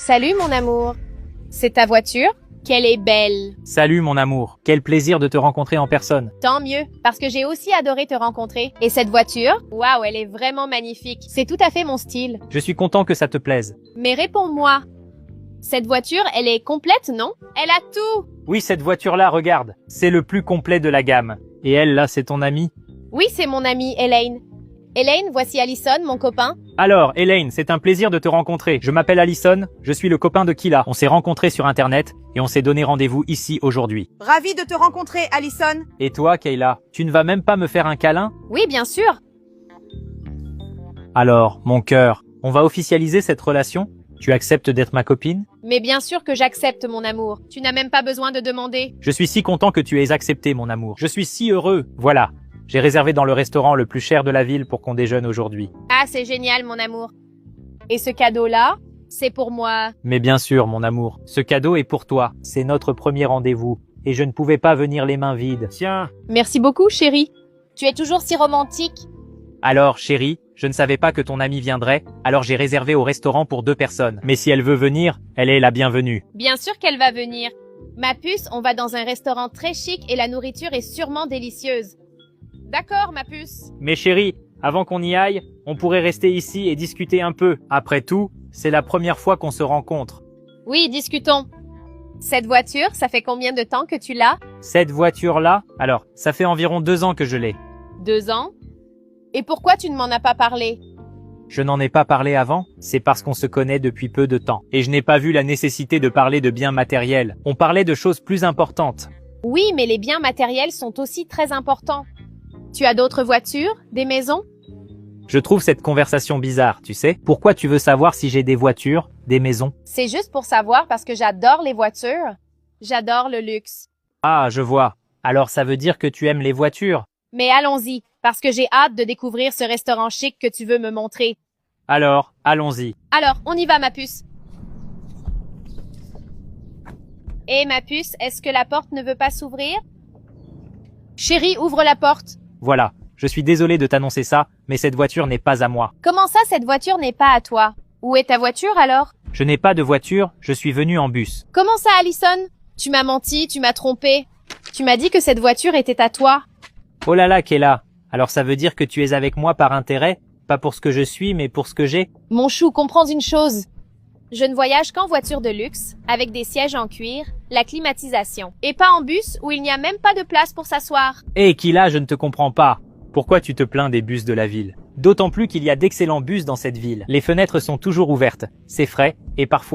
Salut mon amour. C'est ta voiture? Qu'elle est belle. Salut mon amour, quel plaisir de te rencontrer en personne. Tant mieux, parce que j'ai aussi adoré te rencontrer. Et cette voiture? Waouh, elle est vraiment magnifique. C'est tout à fait mon style. Je suis content que ça te plaise. Mais réponds-moi. Cette voiture, elle est complète, non? Elle a tout. Oui, cette voiture-là, regarde, c'est le plus complet de la gamme. Et elle, là, c'est ton amie? Oui, c'est mon amie Elaine. Elaine, voici Allison, mon copain. Alors, Elaine, c'est un plaisir de te rencontrer. Je m'appelle Allison, je suis le copain de Kila. On s'est rencontrés sur Internet et on s'est donné rendez-vous ici aujourd'hui. Ravi de te rencontrer, Allison. Et toi, Kayla, tu ne vas même pas me faire un câlin? Oui, bien sûr. Alors, mon cœur, on va officialiser cette relation? Tu acceptes d'être ma copine? Mais bien sûr que j'accepte, mon amour. Tu n'as même pas besoin de demander. Je suis si content que tu aies accepté, mon amour. Je suis si heureux. Voilà. J'ai réservé dans le restaurant le plus cher de la ville pour qu'on déjeune aujourd'hui. Ah, c'est génial, mon amour. Et ce cadeau-là, c'est pour moi. Mais bien sûr, mon amour, ce cadeau est pour toi. C'est notre premier rendez-vous. Et je ne pouvais pas venir les mains vides. Tiens. Merci beaucoup, chérie. Tu es toujours si romantique. Alors, chérie, je ne savais pas que ton amie viendrait, alors j'ai réservé au restaurant pour 2 personnes. Mais si elle veut venir, elle est la bienvenue. Bien sûr qu'elle va venir. Ma puce, on va dans un restaurant très chic et la nourriture est sûrement délicieuse. D'accord, ma puce. Mais chérie, avant qu'on y aille, on pourrait rester ici et discuter un peu. Après tout, c'est la première fois qu'on se rencontre. Oui, discutons. Cette voiture, ça fait combien de temps que tu l'as? Cette voiture-là, alors, ça fait environ 2 ans que je l'ai. 2 ans? Et pourquoi tu ne m'en as pas parlé? Je n'en ai pas parlé avant, c'est parce qu'on se connaît depuis peu de temps. Et je n'ai pas vu la nécessité de parler de biens matériels. On parlait de choses plus importantes. Oui, mais les biens matériels sont aussi très importants. Tu as d'autres voitures? Des maisons? Je trouve cette conversation bizarre, tu sais. Pourquoi tu veux savoir si j'ai des voitures, des maisons? C'est juste pour savoir parce que j'adore les voitures. J'adore le luxe. Ah, je vois. Alors ça veut dire que tu aimes les voitures. Mais allons-y, parce que j'ai hâte de découvrir ce restaurant chic que tu veux me montrer. Alors, allons-y. Alors, on y va, ma puce. Et ma puce, est-ce que la porte ne veut pas s'ouvrir? Chérie, ouvre la porte. Voilà. Je suis désolé de t'annoncer ça, mais cette voiture n'est pas à moi. Comment ça, cette voiture n'est pas à toi? Où est ta voiture alors? Je n'ai pas de voiture, je suis venu en bus. Comment ça, Allison? Tu m'as menti, tu m'as trompé. Tu m'as dit que cette voiture était à toi. Oh là là, Kayla. Alors ça veut dire que tu es avec moi par intérêt? Pas pour ce que je suis, mais pour ce que j'ai? Mon chou, comprends une chose. Je ne voyage qu'en voiture de luxe, avec des sièges en cuir, la climatisation. Et pas en bus où il n'y a même pas de place pour s'asseoir. Hé, Kayla, je ne te comprends pas. Pourquoi tu te plains des bus de la ville? D'autant plus qu'il y a d'excellents bus dans cette ville. Les fenêtres sont toujours ouvertes. C'est frais, et parfois